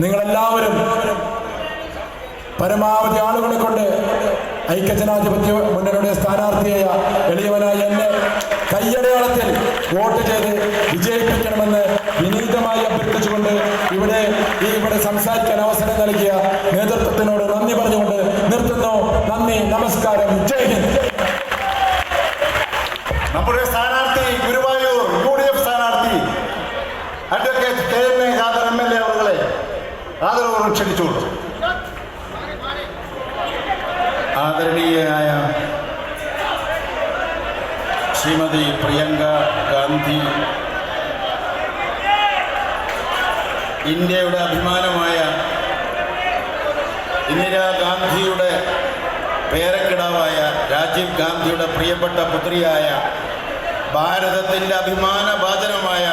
നിങ്ങളെല്ലാവരും പരമാവധി ആളുകളെ കൊണ്ട് ഐക്യജനാധിപത്യ മുന്നണിയുടെ സ്ഥാനാർത്ഥിയായ എളിയവനായ എന്നെ കയ്യടയാളത്തിൽ വോട്ട് ചെയ്ത് വിജയിപ്പിക്കണമെന്ന് വിനീതമായി അഭ്യർത്ഥിച്ചുകൊണ്ട് ഇവിടെ സംസാരിക്കാൻ അവസരം നൽകിയ നേതൃത്വത്തിനോട് നന്ദി പറഞ്ഞുകൊണ്ട് നിർത്തുന്നു. നന്ദി, നമസ്കാരം, ജയ് ഹിന്ദ്. നമ്മുടെ സ്ഥാനാർത്ഥി ഗുരുവായൂർ UDF സ്ഥാനാർത്ഥി അഡ്വക്കേറ്റ് KN ഖാദർ MLA അവരുടെ ആദരവോടെ ക്ഷണിച്ചുകൊള്ളു. ആദരണീയയായ ശ്രീമതി പ്രിയങ്ക ഗാന്ധി, ഇന്ത്യയുടെ അഭിമാനമായ ഇന്ദിരാഗാന്ധിയുടെ പേരക്കിടാവായ രാജീവ് ഗാന്ധിയുടെ പ്രിയപ്പെട്ട പുത്രിയായ ഭാരതത്തിൻ്റെ അഭിമാനഭാജനമായ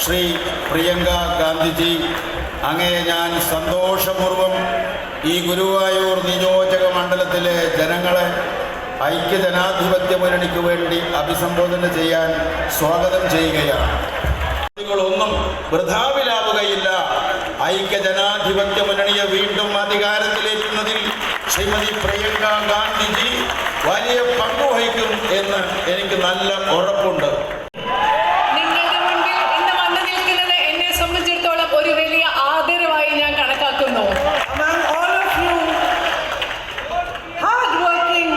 ശ്രീ പ്രിയങ്ക ഗാന്ധിജി, അങ്ങയെ ഞാൻ സന്തോഷപൂർവം ഈ ഗുരുവായൂർ നിയോജക മണ്ഡലത്തിലെ ജനങ്ങളെ ഐക്യജനാധിപത്യ മുന്നണിക്ക് വേണ്ടി അഭിസംബോധന ചെയ്യാൻ സ്വാഗതം ചെയ്യുകയാണ്. ഒന്നും വൃഥാവിലാവുകയില്ല. ഐക്യജനാധിപത്യ മുന്നണിയെ വീണ്ടും അധികാരത്തിലേക്കുന്നതിൽ ശ്രീമതി പ്രിയങ്ക ഗാന്ധിജി വലിയ പങ്ക് വഹിക്കും എന്ന് എനിക്ക് നല്ല ഉറപ്പുണ്ട്. നിങ്ങളുടെ മുൻപിൽ ഇന്ന് വന്നു നിൽക്കുന്നത് എന്നെ സംബന്ധിച്ചിടത്തോളം ഒരു വലിയ ആദരവായി ഞാൻ കണക്കാക്കുന്നു. Among all of you, hard-working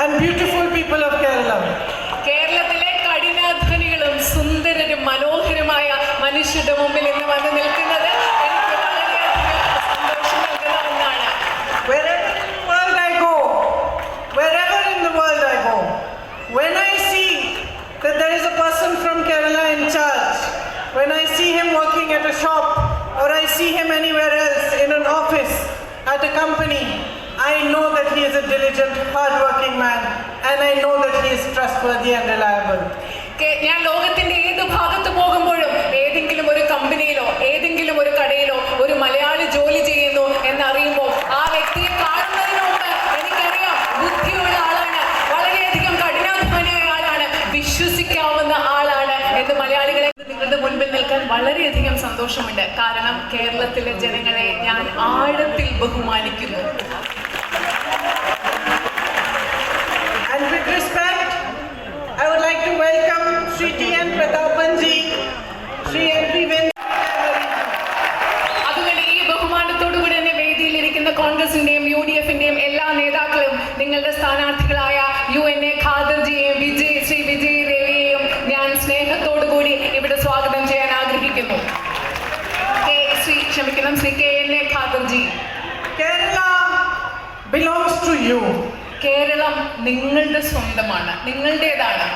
and beautiful people of Kerala, കേരളത്തിലെ കഠിനാധ്വാനികളും സുന്ദരരും മനോഹരമായ മനുഷ്യരുടെ മുമ്പിൽ ഇന്ന് വന്നു നിൽക്കുന്നത് എനിക്ക് വളരെയധികം സന്തോഷം നൽകുന്ന ഒന്നാണ്. wherever in the world I go, when I see that there is a person from Kerala in charge, when I see him working at a shop or I see him anywhere else in an office, at a company, I know that he is a diligent, hard-working man, and I know that he is trustworthy and reliable. ഞാൻ ലോകത്തിന്റെ ഏത് ഭാഗത്ത് പോകുമ്പോഴും ഏതെങ്കിലും ഒരു കമ്പനിയിലോ ഏതെങ്കിലും ഒരു കടയിലോ ഒരു മലയാളി ജോലി ചെയ്യുന്നു എന്നറിയുമ്പോൾ ആ വ്യക്തിയെ കാണുന്നതിന് മുമ്പ് എനിക്കറിയാം ബുദ്ധിയുള്ള ആളാണ്, വളരെയധികം കഠിനാധ്വാനിയായ ആളാണ്, വിശ്വസിക്കാവുന്ന ആളാണ് എന്ന് മലയാളികളെ നിങ്ങളുടെ മുൻപിൽ നിൽക്കാൻ വളരെയധികം സന്തോഷമുണ്ട്. കാരണം കേരളത്തിലെ ജനങ്ങളെ ഞാൻ ആഴത്തിൽ ബഹുമാനിക്കുന്നു. And with respect, I would like to welcome Shri T.N. Pratapanji, Shri M.P. അതുകൊണ്ട് ഈ ബഹുമാനത്തോടുകൂടി തന്നെ വേദിയിലിരിക്കുന്ന കോൺഗ്രസിന്റെയും UDF-ന്റെയും എല്ലാ നേതാക്കളും നിങ്ങളുടെ സ്ഥാനാർത്ഥികളായ UNA ഖാദർജിയെയും ശ്രീ വിജയ് രവിയെയും ഞാൻ സ്നേഹത്തോടുകൂടി ഇവിടെ സ്വാഗതം ചെയ്യാൻ ആഗ്രഹിക്കുന്നു. Shri KN ഖാദർജി, Kerala belongs to you. Keralam നിങ്ങളുടെ സ്വന്തമാണ്, നിങ്ങളുടേതാണ്.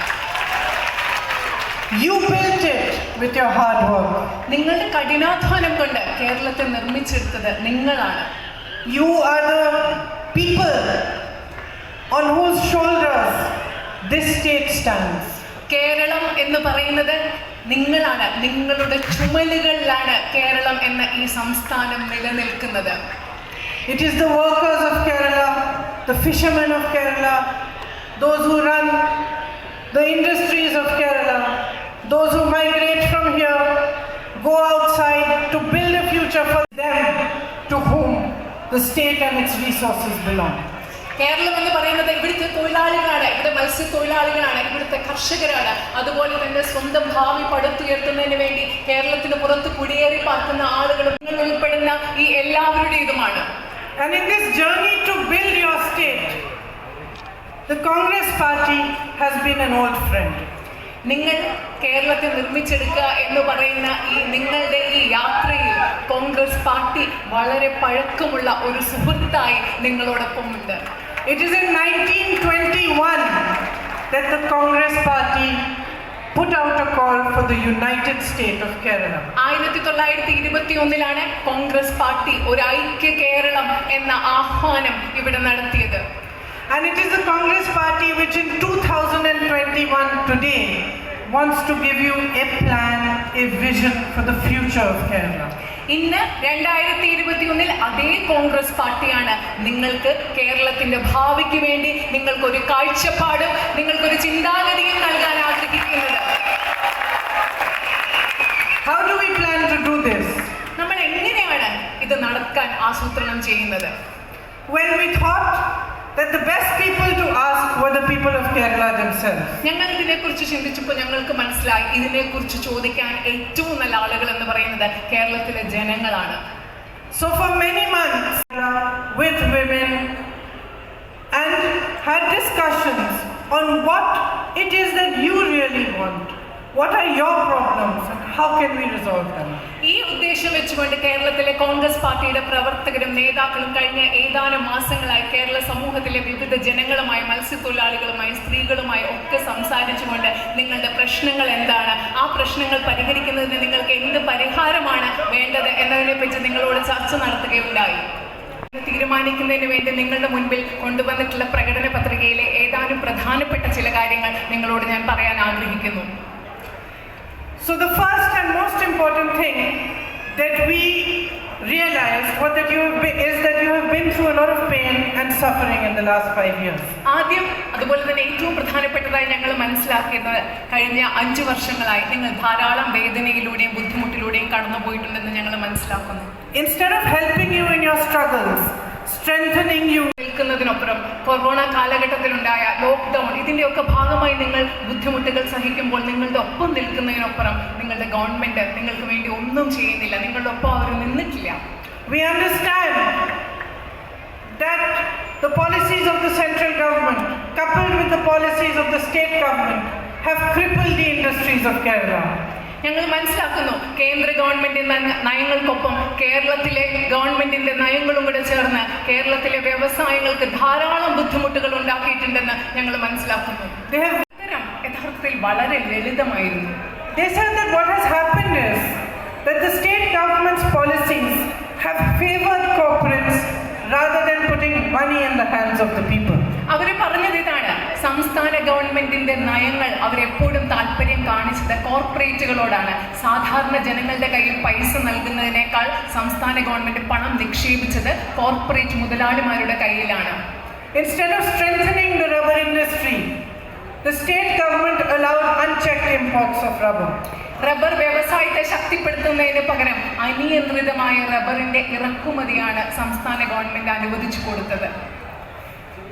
You built it with your hard work. നിങ്ങളുടെ കഠിനാധ്വാനം കൊണ്ട് കേരളത്തെ നിർമ്മിച്ചെടുത്തത് നിങ്ങളാണ്. You are the people on whose shoulders this state stands. Keralam എന്ന് പറയുന്നത് നിങ്ങളാണ്, നിങ്ങളുടെ ചുമലുകളിലാണ് കേരളം എന്ന ഈ സംസ്ഥാനം നിലനിൽക്കുന്നത്. It is the workers of Kerala, the fishermen of Kerala, those who run the industries of Kerala, those who migrate from here, go outside to build a future for them to whom the state and its resources belong. Keralam എന്ന് പറയുന്നത് ഇവിടുത്തെ തൊഴിലാളികളാണ്, ഇവിടെ മത്സ്യത്തൊഴിലാളികളാണ്, ഇവിടുത്തെ കർഷകരാണ്. അതുപോലെ തന്നെ സ്വന്തം ഭാവി പടുത്തുയർത്തുന്നതിന് വേണ്ടി കേരളത്തിന് പുറത്ത് കുടിയേറി പാർക്കുന്ന ആളുകളും ഉൾപ്പെടുന്ന ഈ എല്ലാവരുടേതുമാണ്. And in this journey to build your state, the Congress party has been an old friend. നിങ്ങൾ കേരളത്തെ നിർമ്മിച്ചെടുക്കുക എന്ന് പറയുന്ന നിങ്ങളുടെ ഈ യാത്രയിൽ കോൺഗ്രസ് പാർട്ടി വളരെ പഴക്കമുള്ള ഒരു സുഹൃത്തായി നിങ്ങളോടൊപ്പമുണ്ട്. It is in 1921 that the Congress party put out a call for the United State of Kerala. 1921 Congress party ഒരു ഐക്യ കേരളം എന്ന ആഹ്വാനം ഇവിടെ നടത്തിയത്. And it is the Congress party which in 2021 today wants to give you a plan, a vision for the future of Kerala. ഇന്ന് 2021 അതേ കോൺഗ്രസ് പാർട്ടിയാണ് നിങ്ങൾക്ക് കേരളത്തിന്റെ ഭാവിക്ക് വേണ്ടി നിങ്ങൾക്കൊരു കാഴ്ചപ്പാടും നിങ്ങൾക്കൊരു ചിന്താഗതിയും നൽകാൻ ആഗ്രഹിക്കുന്നത്. How do we plan to do this? നമ്മൾ എങ്ങനെയാണ് ഇത് നടക്കാൻ ആസൂത്രണം ചെയ്യുന്നത്? When we thought that the best people to ask were the people of Kerala themselves. ഞങ്ങൾ ഇതിനെക്കുറിച്ച് ചിന്തിച്ചപ്പോൾ ഞങ്ങൾക്ക് മനസ്സിലായി ഇതിനെക്കുറിച്ച് ചോദിക്കാൻ ഏറ്റവും നല്ല ആളുകൾ എന്ന് പറയുന്നത് കേരളത്തിലെ ജനങ്ങളാണ്. So for many months with women and had discussions on what it is that you really want. What are your problems and how can we resolve them? ഈ ഉദ്ദേശം വെച്ചുകൊണ്ട് കേരളത്തിലെ കോൺഗ്രസ് പാർട്ടിയുടെ പ്രവർത്തകരും നേതാക്കളും കഴിഞ്ഞ ഏതാനും മാസങ്ങളായി കേരള സമൂഹത്തിലെ വിവിധ ജനങ്ങളുമായി, മത്സ്യത്തൊഴിലാളികളുമായി, സ്ത്രീകളുമായി ഒക്കെ സംസാരിച്ചുകൊണ്ട് നിങ്ങളുടെ പ്രശ്നങ്ങൾ എന്താണ്, ആ പ്രശ്നങ്ങൾ പരിഹരിക്കുന്നതിന് നിങ്ങൾക്ക് എന്ത് പരിഹാരമാണ് വേണ്ടത് എന്നതിനെപ്പറ്റി നിങ്ങളോട് ചർച്ച നടത്തുകയുണ്ടായി. തീരുമാനിക്കുന്നതിന് വേണ്ടി നിങ്ങളുടെ മുൻപിൽ കൊണ്ടുവന്നിട്ടുള്ള പ്രകടന പത്രികയിലെ ഏതാനും പ്രധാനപ്പെട്ട ചില കാര്യങ്ങൾ നിങ്ങളോട് ഞാൻ പറയാൻ ആഗ്രഹിക്കുന്നു. So the first and most important thing that we realized is that you have been through a lot of pain and suffering in the last 5 years. ആദ്യം അതുപോലെ തന്നെ ഏറ്റവും പ്രധാനപ്പെട്ടതായി ഞങ്ങൾ മനസ്സിലാക്കിയത് കഴിഞ്ഞ 5 വർഷങ്ങളായി നിങ്ങൾ ധാരാളം വേദനയിലൂടെയും ബുദ്ധിമുട്ടിലൂടെയും കടന്നുപോയിട്ടുണ്ടെന്ന് ഞങ്ങൾ മനസ്സിലാക്കുന്നു. Instead of helping you in your struggles, strengthening you. നിൽക്കുന്നതിനൊപ്പം കൊറോണ കാലഘട്ടത്തിലുണ്ടായ ലോക്ക്ഡൗൺ ഇതിൻ്റെയൊക്കെ ഭാഗമായി നിങ്ങൾ ബുദ്ധിമുട്ടുകൾ സഹിക്കുമ്പോൾ നിങ്ങളുടെ ഒപ്പം നിൽക്കുന്നതിനൊപ്പം നിങ്ങളുടെ ഗവൺമെന്റ് നിങ്ങൾക്ക് വേണ്ടി ഒന്നും ചെയ്യുന്നില്ല, നിങ്ങളുടെ ഒപ്പം അവർ നിന്നിട്ടില്ല. We understand that the policies of the central government coupled with the policies of the state government have crippled the industries of Kerala. ഞങ്ങൾ മനസ്സിലാക്കുന്നു കേന്ദ്ര ഗവൺമെന്റിന്റെ നയങ്ങൾക്കൊപ്പം കേരളത്തിലെ ഗവൺമെന്റിന്റെ നയങ്ങളും കൂടെ ചേർന്ന് കേരളത്തിലെ വ്യവസായങ്ങൾക്ക് ധാരാളം ബുദ്ധിമുട്ടുകൾ ഉണ്ടാക്കിയിട്ടുണ്ടെന്ന് ഞങ്ങൾ മനസ്സിലാക്കുന്നു. യഥാർത്ഥത്തിൽ വളരെ ലളിതമായിരുന്നു. They said that what has happened is that the state government's policies have favored corporates rather than putting money in the hands of the people. അവര് പറഞ്ഞത് ഇതാണ്, സംസ്ഥാന ഗവൺമെന്റിന്റെ നയങ്ങൾ അവരെപ്പോഴും താല്പര്യം കാണിച്ചത് കോർപ്പറേറ്റുകളോടാണ്. സാധാരണ ജനങ്ങളുടെ കയ്യിൽ പൈസ നൽകുന്നതിനേക്കാൾ സംസ്ഥാന ഗവൺമെന്റ് പണം നിക്ഷേപിച്ചത് കോർപ്പറേറ്റ് മുതലാളിമാരുടെ കയ്യിലാണ്. Instead of strengthening the rubber industry, the state government allowed unchecked imports of rubber. Rubber വ്യവസായത്തെ ശക്തിപ്പെടുത്തുന്നതിന് പകരം അനിയന്ത്രിതമായ റബ്ബറിന്റെ ഇറക്കുമതിയാണ് സംസ്ഥാന ഗവൺമെന്റ് അനുവദിച്ചു കൊടുത്തത്.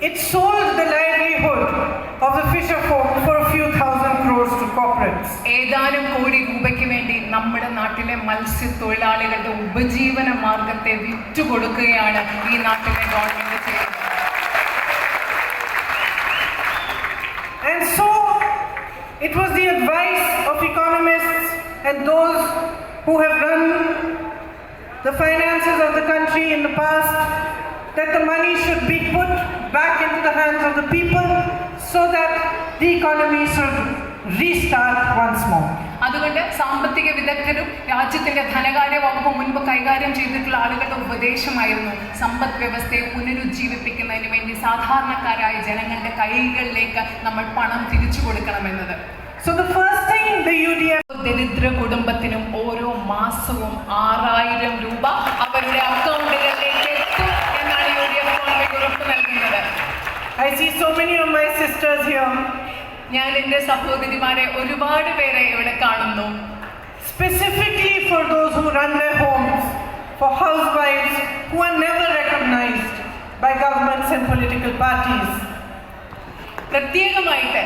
It sold the livelihood of the fisher folk for a few thousand crores to corporates. ഏതാനും കോടി രൂപയ്ക്ക് വേണ്ടി നമ്മുടെ നാട്ടിലെ മത്സ്യത്തൊഴിലാളികളുടെ ഉപജീവന മാർഗത്തെ വിറ്റുകൊടുക്കുകയാണ് ഈ നാട്ടിലെ ഗവൺമെന്റ് ചെയ്യുന്നത്. And so it was the advice of economists and those who have run the finances of the country in the past that the money should be put back into the hands of the people so that the economy should restart once more. അതുകൊണ്ട് സാമ്പത്തിക വിദഗ്ധരും രാജ്യത്തിന്റെ ധനകാര്യ വകുപ്പ് മുൻപ് കൈകാര്യം ചെയ്തിട്ടുള്ള ആളുകളുടെ ഉപദേശമായിരുന്നു സമ്പദ് വ്യവസ്ഥയെ പുനരുജ്ജീവിപ്പിക്കുന്നതിന് വേണ്ടി സാധാരണക്കാരായ ജനങ്ങളുടെ കൈകളിലേക്ക് നമ്മൾ പണം തിരിച്ചു കൊടുക്കണമെന്നത്. So the first thing the UDF ദരിദ്ര കുടുംബത്തിനും ഓരോ മാസവും 6000 രൂപ അവരുടെ അക്കൗണ്ടുകളിലേക്ക് എത്തും എന്നാണ് UDF ഗവൺമെന്റ് ഉറപ്പ് നൽകുന്നത്. I see so many of my sisters here. ഞാൻ എൻ്റെ സഹോദരിമാരെ ഒരുപാട് പേരെ ഇവിടെ കാണുന്നു. Specifically for those who run their homes, for housewives who are never recognized by governments and political parties. പ്രത്യേകമായിട്ട്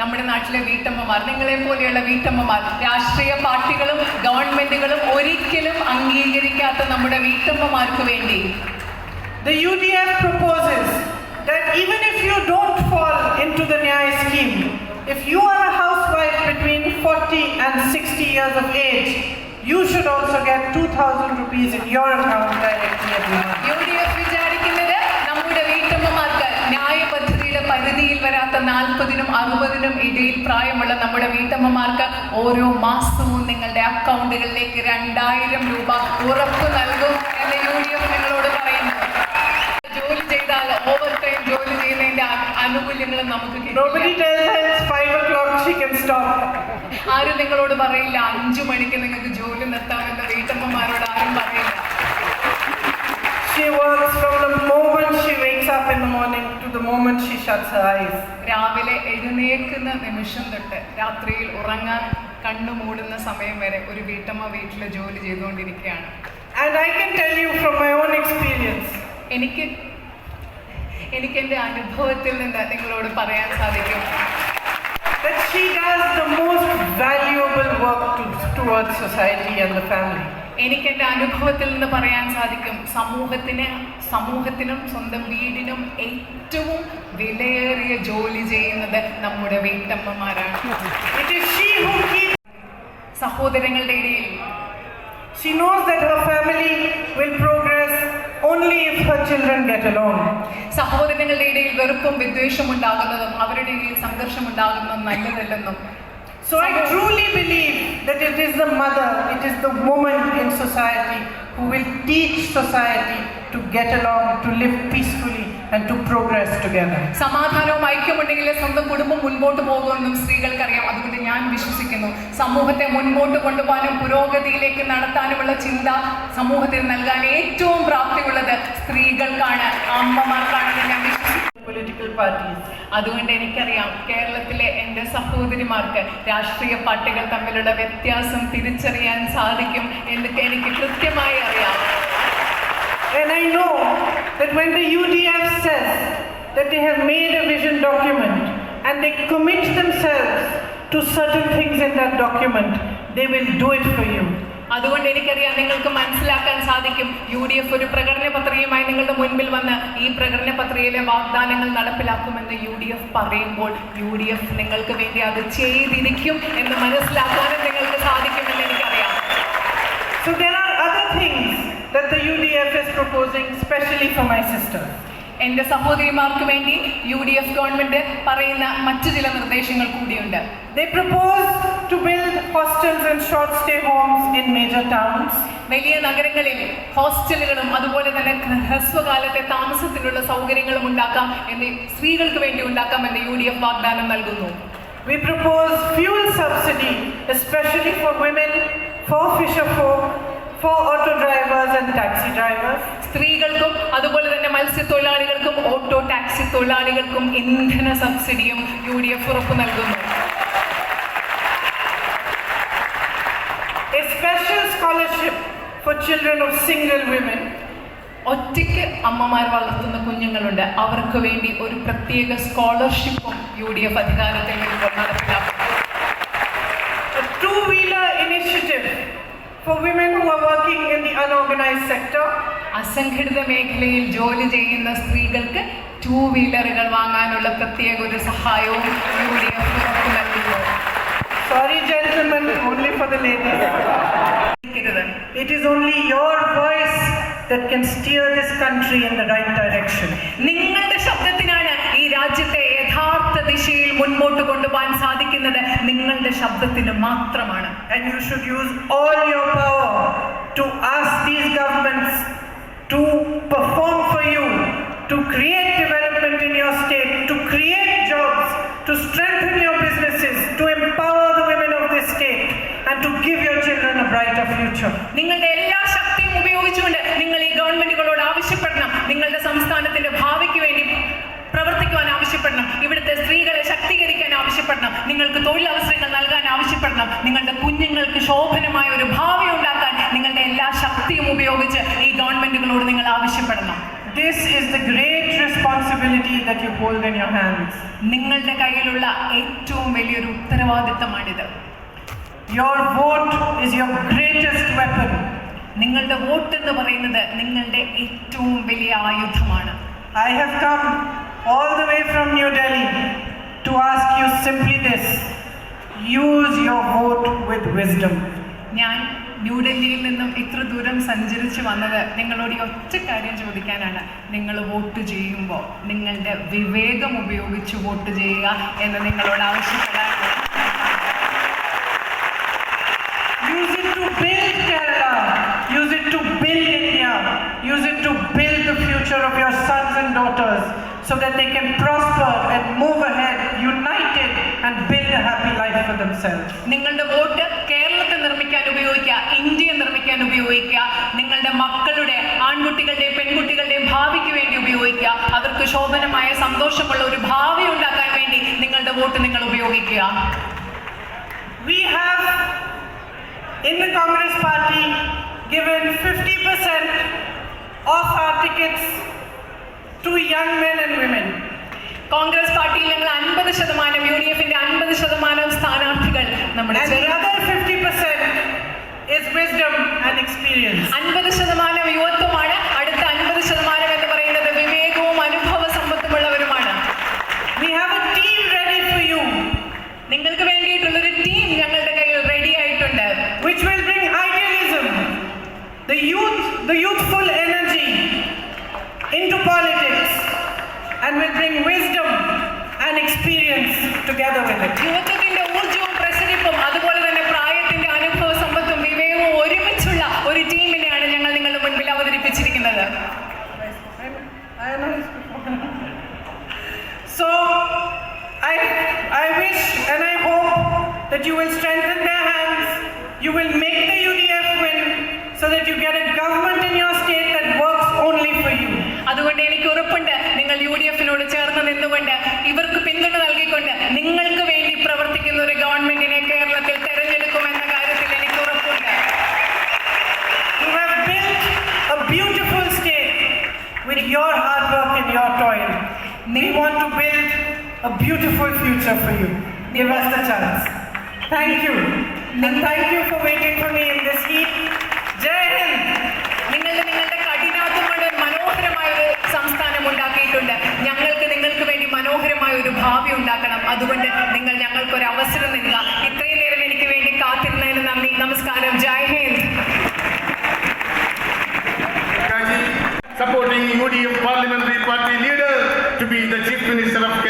നമ്മുടെ നാട്ടിലെ വീട്ടമ്മമാർ, നിങ്ങളെ പോലെയുള്ള വീട്ടമ്മമാർ, രാഷ്ട്രീയ പാർട്ടികളും ഗവൺമെന്റുകളും ഒരിക്കലും അംഗീകരിക്കാത്ത നമ്മുടെ വീട്ടമ്മമാർക്ക് വേണ്ടി The UDF proposes that even if you don't fall into the Nyaya scheme, if you are a housewife between 40 and 60 years of age, you should also get 2,000 rupees in your account directly every month. UDF വിചാരിക്കുന്നത് നമ്മുടെ വീട്ടമ്മമാർക്ക് ന്യായ പദ്ധതിയുടെ പരിധിയിൽ വരാത്ത 40-നും 60-നും ഇടയിൽ പ്രായമുള്ള നമ്മുടെ വീട്ടമ്മമാർക്ക് ഓരോ മാസവും നിങ്ങളുടെ അക്കൗണ്ടുകളിലേക്ക് 2000 രൂപ ഉറപ്പ് നൽകും എന്ന് UDF നിങ്ങളോട് പറയുന്നു. ജോലി ചെയ്താൽ ഓവർ ടൈം ജോലി ചെയ്യുന്നതിന്റെ ആനുകൂല്യങ്ങൾ നമുക്ക് Nobody tells her it's 5 o'clock she can stop. ആരും നിങ്ങളോട് പറയില്ല 5 മണിക്ക് നിങ്ങൾക്ക് ജോലി നിർത്താമെന്ന് വീട്ടമ്മമാരോട് ആരും പറയില്ല. She works from the moment she wakes up in the morning to the moment she shuts her eyes. രാവിലെ എഴുന്നേൽക്കുന്ന നിമിഷം തൊട്ട് രാത്രിയിൽ ഉറങ്ങാൻ കണ്ണു മൂടുന്ന സമയം വരെ ഒരു വീട്ടമ്മ വീട്ടിൽ ജോലി ചെയ്തുകൊണ്ടിരിക്കുകയാണ്. And I can tell you from my own experience, എനിക്ക് എൻ്റെ അനുഭവത്തിൽ നിന്ന് നിങ്ങളോട് പറയാൻ സാധിക്കും that she does the most valuable work towards society and the family. എനിക്ക് എൻ്റെ അനുഭവത്തിൽ നിന്ന് പറയാൻ സാധിക്കും സമൂഹത്തിനും സ്വന്തം വീടിനും ഏറ്റവും വിലയേറിയ ജോലി ചെയ്യുന്നത് നമ്മുടെ വീട്ടമ്മമാരാണ്. It is she who keeps. സഹോദരങ്ങളുടെ ഇടയിൽ She knows that her family will progress only if her children get along. സഹോദരങ്ങളുടെ ഇടയിൽ വെറുപ്പും വിദ്വേഷവും ഉണ്ടാകുന്നതും അവരുടെ ഇടയിൽ സംഘർഷം ഉണ്ടാകുന്നതും നല്ലതല്ലെന്നും. So I truly believe that it is the mother, it is the woman in society who will teach society to get along, to live peacefully and to progress together. സമാധാനവും ഐക്യമുണ്ടെങ്കിലേ സ്വന്തം കുടുംബം മുൻപോട്ട് പോകുമെന്നും സ്ത്രീകൾക്കറിയാം. അതുകൊണ്ട് ഞാൻ വിശ്വസിക്കുന്നു സമൂഹത്തെ മുൻപോട്ട് കൊണ്ടുപോകാനും പുരോഗതിയിലേക്ക് നടത്താനുമുള്ള ചിന്ത സമൂഹത്തിൽ നൽകാൻ ഏറ്റവും പ്രാപ്തിയുള്ളത് സ്ത്രീകൾക്കാണ്, അമ്മമാർക്കാണെന്ന് ഞാൻ വിശ്വസിക്കുന്നു. Political parties. അതുകൊണ്ട് എനിക്കറിയാം കേരളത്തിലെ എൻ്റെ സഹോദരിമാർക്ക് രാഷ്ട്രീയ പാർട്ടികൾ തമ്മിലുള്ള വ്യത്യാസം തിരിച്ചറിയാൻ സാധിക്കും എന്ന് എനിക്ക് കൃത്യമായി അറിയാം. And I know that when the UDF says that they have made a vision document and they commit themselves to certain things in that document, they will do it for you. അതുകൊണ്ട് എനിക്കറിയാം നിങ്ങൾക്ക് മനസ്സിലാക്കാൻ സാധിക്കും UDF ഒരു പ്രകടന പത്രികയുമായി നിങ്ങളുടെ മുൻപിൽ വന്ന് ഈ പ്രകടന പത്രികയിലെ വാഗ്ദാനങ്ങൾ നടപ്പിലാക്കുമെന്ന് UDF പറയുമ്പോൾ UDF നിങ്ങൾക്ക് വേണ്ടി അത് ചെയ്തിരിക്കും എന്ന് മനസ്സിലാക്കാനും നിങ്ങൾക്ക് സാധിക്കുമെന്ന് എനിക്കറിയാം. So there are other things that the UDF is proposing, especially for my sister. എൻ്റെ സഹോദരിമാർക്ക് വേണ്ടി UDF ഗവൺമെന്റ് പറയുന്ന മറ്റു ചില നിർദ്ദേശങ്ങൾ കൂടിയുണ്ട്. They propose to build hostels and short stay homes in major towns. വലിയ നഗരങ്ങളിൽ ഹോസ്റ്റലുകളും അതുപോലെ തന്നെ ഹ്രസ്വകാലത്തെ താമസത്തിനുള്ള സൗകര്യങ്ങളും ഉണ്ടാക്കാം എന്ന് സ്ത്രീകൾക്ക് വേണ്ടി ഉണ്ടാക്കാമെന്ന് UDF വാഗ്ദാനം നൽകുന്നു. We propose fuel subsidy, especially for women, for fisher folk, for auto drivers and taxi drivers. സ്ത്രീകൾക്കും അതുപോലെ തന്നെ മത്സ്യത്തൊഴിലാളികൾക്കും ഓട്ടോ ടാക്സി തൊഴിലാളികൾക്കും ഇന്ധന സബ്സിഡിയും UDF ഉറപ്പു നൽകുന്നു. A special scholarship for children of single women. ഒറ്റയ്ക്ക് അമ്മമാർ വളർത്തുന്ന കുഞ്ഞുങ്ങളുണ്ട്, അവർക്ക് വേണ്ടി ഒരു പ്രത്യേക സ്കോളർഷിപ്പും UDF അധികാരത്തിൽ വരുമ്പോൾ നടപ്പിലാക്കും. A two-wheeler initiative for women who are working in the unorganized sector. അസംഘടിത മേഖലയിൽ ജോലി ചെയ്യുന്ന സ്ത്രീകൾക്ക് 2 വീലറുകൾ വാങ്ങാനുള്ള പ്രത്യേക ഒരു സഹായവും UDF ഉറപ്പു നൽകുന്നു. Sorry gentlemen, only for the ladies. It is only your voice that can steer this country in the right direction. നിങ്ങളുടെ ശബ്ദത്തിനാണ് ഈ രാജ്യത്തെ യഥാർത്ഥ ദിശയിൽ മുൻപോട്ട് കൊണ്ടുപോകാൻ സാധിക്കുന്നത്. നിങ്ങളുടെ ശബ്ദത്തിന് മാത്രമാണ്. And you should use all your power to ask these governments to perform for you, to create development in your state, to create jobs, to strengthen your businesses, to empower the women of this state and to give your children a brighter future. നിങ്ങളുടെ എല്ലാ ശക്തിയും ഉപയോഗിച്ചുകൊണ്ട് നിങ്ങൾ ഈ ഗവൺമെന്റുകളോട് ആവശ്യപ്പെടണം. നിങ്ങളുടെ സംസ്ഥാനത്തിന്റെ ഭാവിക്ക് വേണ്ടി പ്രവർത്തിക്കുവാൻ ആവശ്യപ്പെടണം. ഇവിടുത്തെ സ്ത്രീകളെ ശക്തീകരിക്കാൻ ആവശ്യപ്പെടണം. നിങ്ങൾക്ക് തൊഴിലവസരങ്ങൾ നൽകാൻ ആവശ്യപ്പെടണം. നിങ്ങളുടെ കുഞ്ഞുങ്ങൾക്ക് ശോഭനമായ ഒരു ഭാവി ഉണ്ടാക്കാൻ നിങ്ങളുടെ എല്ലാ ശക്തിയും ഉപയോഗിച്ച് ഈ ഗവൺമെന്റുകളോട് നിങ്ങൾ ആവശ്യപ്പെടണം. This is the great responsibility that you hold in your hands. നിങ്ങളുടെ കയ്യിലുള്ള ഏറ്റവും വലിയൊരു ഉത്തരവാദിത്തമാണിത്. Your vote is your greatest weapon. നിങ്ങളുടെ വോട്ട് എന്ന് പറയുന്നത് നിങ്ങളുടെ ഏറ്റവും വലിയ ആയുധമാണ്. I have come all the way from New Delhi to ask you simply this: use your vote with wisdom. ഞാൻ ന്യൂഡൽഹിയിൽ നിന്നും ഇത്ര ദൂരം സഞ്ചരിച്ച് വന്നത് നിങ്ങളോട് ഈ ഒറ്റ കാര്യം ചോദിക്കാനാണ്. നിങ്ങൾ വോട്ട് ചെയ്യുമ്പോൾ നിങ്ങളുടെ വിവേകം ഉപയോഗിച്ച് വോട്ട് ചെയ്യുക എന്ന് നിങ്ങളോട് ആവശ്യപ്പെടാനാണ്. Use it to build Kerala. Use it to build India. Use it to build the future of your sons and daughters so that they can prosper and move ahead, united and build a happy life for themselves. നിങ്ങളുടെ vote കേരളത്തെ നിർമ്മിക്കാൻ ഉപയോഗിക്കുക, ഇന്ത്യയെ നിർമ്മിക്കാൻ ഉപയോഗിക്കുക, നിങ്ങളുടെ മക്കളുടെ ആൺകുട്ടികളുടെയും പെൺകുട്ടികളുടെയും ഭാവിക്ക് വേണ്ടി ഉപയോഗിക്കുക, അവർക്ക് ശോഭനമായ സന്തോഷമുള്ള ഒരു ഭാവി ഉണ്ടാക്കാൻ വേണ്ടി നിങ്ങളുടെ വോട്ട് നിങ്ങൾ ഉപയോഗിക്കുക. we have in the Congress Party given 50% of our tickets to young men and women. Congress പാർട്ടിയിൽ ഞങ്ങൾ 50%, UDF-ന്റെ 50% സ്ഥാനാർത്ഥികൾ നമ്മുടെ And the other 50% is wisdom and experience. 50% യുവത്വമാണ്, അടുത്ത 50% എന്ന് പറയുന്നത് വിവേകവും അനുഭവ സമ്പത്തുമുള്ളവരുമാണ്. We have a team ready for you, നിങ്ങൾക്ക് വേണ്ടിയിട്ടുള്ളൊരു ടീം ഞങ്ങളുടെ കയ്യിൽ റെഡി ആയിട്ടുണ്ട്. which will bring idealism, the youthful energy into politics, and will bring wisdom and experience together with it. യുവത്വത്തിന്റെ ഊർജ്ജവും പ്രസരിപ്പും അതുപോലെ തന്നെ പ്രായത്തിന്റെ അനുഭവ സമ്പത്തും വിവേകവും ഒരുമിച്ചുള്ള ഒരു ടീമിനെയാണ് ഞങ്ങൾ നിങ്ങളുടെ മുൻപിൽ അവതരിപ്പിച്ചിരിക്കുന്നത്. So I wish and I hope that you will strengthen their hands, you will make the UDF win so that you get a government in your state that works only for you. അതുകൊണ്ട് എനിക്ക് ഉറപ്പുണ്ട്, നിങ്ങൾ UDF-നോട് ചേർന്ന് നിന്നുകൊണ്ട് ഇവർക്ക് പിന്തുണ നൽകിക്കൊണ്ട് നിങ്ങൾക്ക് വേണ്ടി പ്രവർത്തിക്കുന്ന ഒരു ഗവൺമെന്റിനെ കേരളത്തിൽ തെരഞ്ഞെടുക്കുമെന്ന കാര്യത്തിൽ എനിക്ക് ഉറപ്പുണ്ട്. You have built a beautiful state with your hard work and your toil. We want to build a beautiful future for you. Give us the chance. Thank you. And thank you for waiting for me in this heat. Jai Hind. നിങ്ങളുടെ കഠിനാധ്വാനം കൊണ്ട് മനോഹരമായ ഒരു സംസ്ഥാനം ഉണ്ടാക്കിയിട്ടുണ്ട്. ഞങ്ങൾക്ക് നിങ്ങൾക്ക് വേണ്ടി മനോഹരമായ ഒരു ഭാവി ഉണ്ടാക്കണം. അതുകൊണ്ട് നിങ്ങൾ ഞങ്ങൾക്കൊരു അവസരം നൽകുക. ഇത്രയും നേരം എനിക്ക് വേണ്ടി കാത്തിരുന്നതിന് നന്ദി. നമസ്കാരം. ജയ് Hind. Supporting UDF Parliamentary Party leader to be the Chief Minister of Kerala.